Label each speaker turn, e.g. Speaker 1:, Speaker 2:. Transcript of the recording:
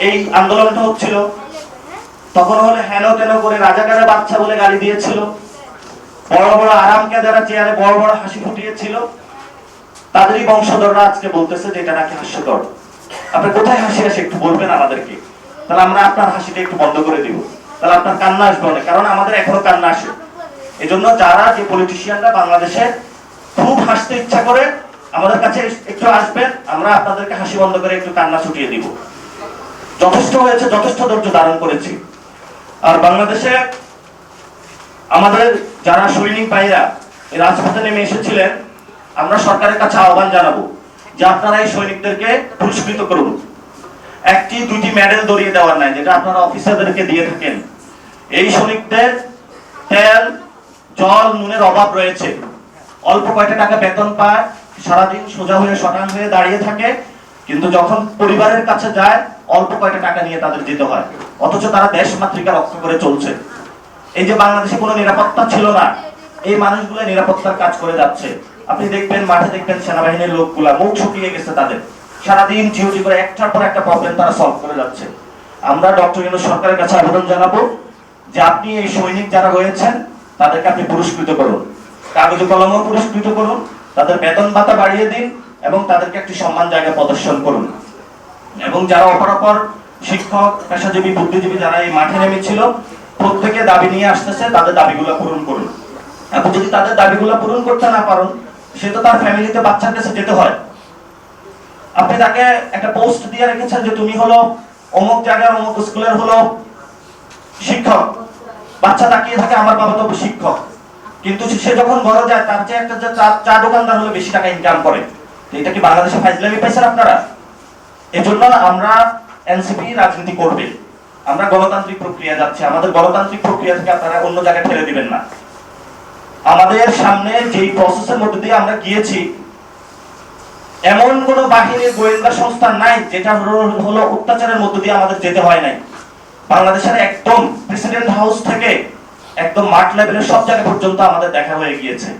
Speaker 1: এই আন্দোলনটা হচ্ছিল, তখন হলে হেন তেন করে রাজাকারের বাচ্চা বলে গালি দিয়েছিল, বড় বড় আরামকে যারা চেয়ারে বড় বড় হাসি ফুটিয়েছিল, তাদেরই বংশধররা আজকে বলতেছে যে এটা নাকি হাস্যকর। আপনি কোথায় হাসি আসে একটু বলবেন আমাদেরকে, তাহলে আমরা আপনার হাসিটা একটু বন্ধ করে দিব, তাহলে আপনার কান্না আসবে অনেক, কারণ আমাদের এখনো কান্না আসে। এই জন্য যারা যে পলিটিশিয়ানরা বাংলাদেশে খুব হাসতে ইচ্ছা করে আমাদের কাছে একটু আসবেন, আমরা আপনাদেরকে হাসি বন্ধ করে একটু কান্না ছুটিয়ে দিব। যথেষ্ট হয়েছে, যথেষ্ট ধৈর্য ধারণ করেছি। আর বাংলাদেশে আমাদের যারা সৈনিক ভাইরা এই রাজপথে নেমে এসেছিলেন, আমরা সরকারের কাছে আহ্বান জানাবো যে আপনারা এই সৈনিকদেরকে পুরস্কৃত করুন। একটি দুটি মেডেল ধরিয়ে দেওয়ার নাই, যেটা আপনারা অফিসারদেরকে দিয়ে থাকেন। এই সৈনিকদের তেল জল নুনের অভাব রয়েছে, অল্প কয়টা টাকা বেতন পায়, সারাদিন সোজা হয়ে শটান হয়ে দাঁড়িয়ে থাকে, কিন্তু যখন পরিবারের কাছে যায় অল্প কয়টা টাকা নিয়ে তাদের যেতে হয়, অথচ তারা দেশ মাতৃকা রক্ষা করে চলছে। এই যে বাংলাদেশে কোনো নিরাপত্তা ছিল না, এই মানুষগুলো নিরাপত্তার কাজ করে যাচ্ছে। আপনি দেখবেন মাঠে দেখবেন সেনাবাহিনীর লোকগুলা মুখ শুকিয়ে গেছে তাদের, সারাদিন ডিউটি করে একটার পর একটা প্রবলেম তারা সলভ করে যাচ্ছে। আমরা ডক্টর ইউনূস সরকারের কাছে আবেদন জানাবো যে আপনি এই সৈনিক যারা রয়েছেন তাদেরকে আপনি পুরস্কৃত করুন, কাগজে কলমও পুরস্কৃত করুন, তাদের বেতন ভাতা বাড়িয়ে দিন এবং তাদেরকে একটি সম্মান জায়গায় প্রদর্শন করুন। এবং যারা অপরাপর শিক্ষক, পেশাজীবী, বুদ্ধিজীবী যারা এই মাঠে নেমেছিল, প্রত্যেকে দাবি নিয়ে আসতেছে, তাদের দাবিগুলো পূরণ করুন। এবং যদি তাদের দাবিগুলো পূরণ করতে না পারেন, সে তো তার ফ্যামিলিতে বাচ্চার কাছে যেতে হয়। আপনি তাকে একটা পোস্ট দিয়ে রেখেছেন যে তুমি হলো অমুক জায়গার অমুক স্কুলের হলো শিক্ষক, বাচ্চা তাকিয়ে থাকে আমার বাবা তো শিক্ষক, কিন্তু সে যখন বড় যায় তার যে একটা যে চা দোকানদার হলো বেশি টাকা ইনকাম করে। এটা কি বাংলাদেশে ফাইজলামি পাইছেন আপনারা? এজন্য আমরা এনসিপি রাজনীতি করবে, আমরা গণতান্ত্রিক প্রক্রিয়া যাচ্ছে, আমাদের গণতান্ত্রিক প্রক্রিয়া থেকে আপনারা অন্য জায়গায় ঠেলে দিবেন না। আমাদের সামনে যেই প্রসেসের মধ্যে দিয়ে আমরা গিয়েছি, এমন কোন বাহিনীর গোয়েন্দা সংস্থা নাই যেটা হলো অত্যাচারের মধ্যে দিয়ে আমাদের যেতে হয় নাই। বাংলাদেশের একদম প্রেসিডেন্ট হাউস থেকে একদম মাঠ লেভেলের সব জায়গা পর্যন্ত আমাদের দেখা হয়ে গিয়েছে।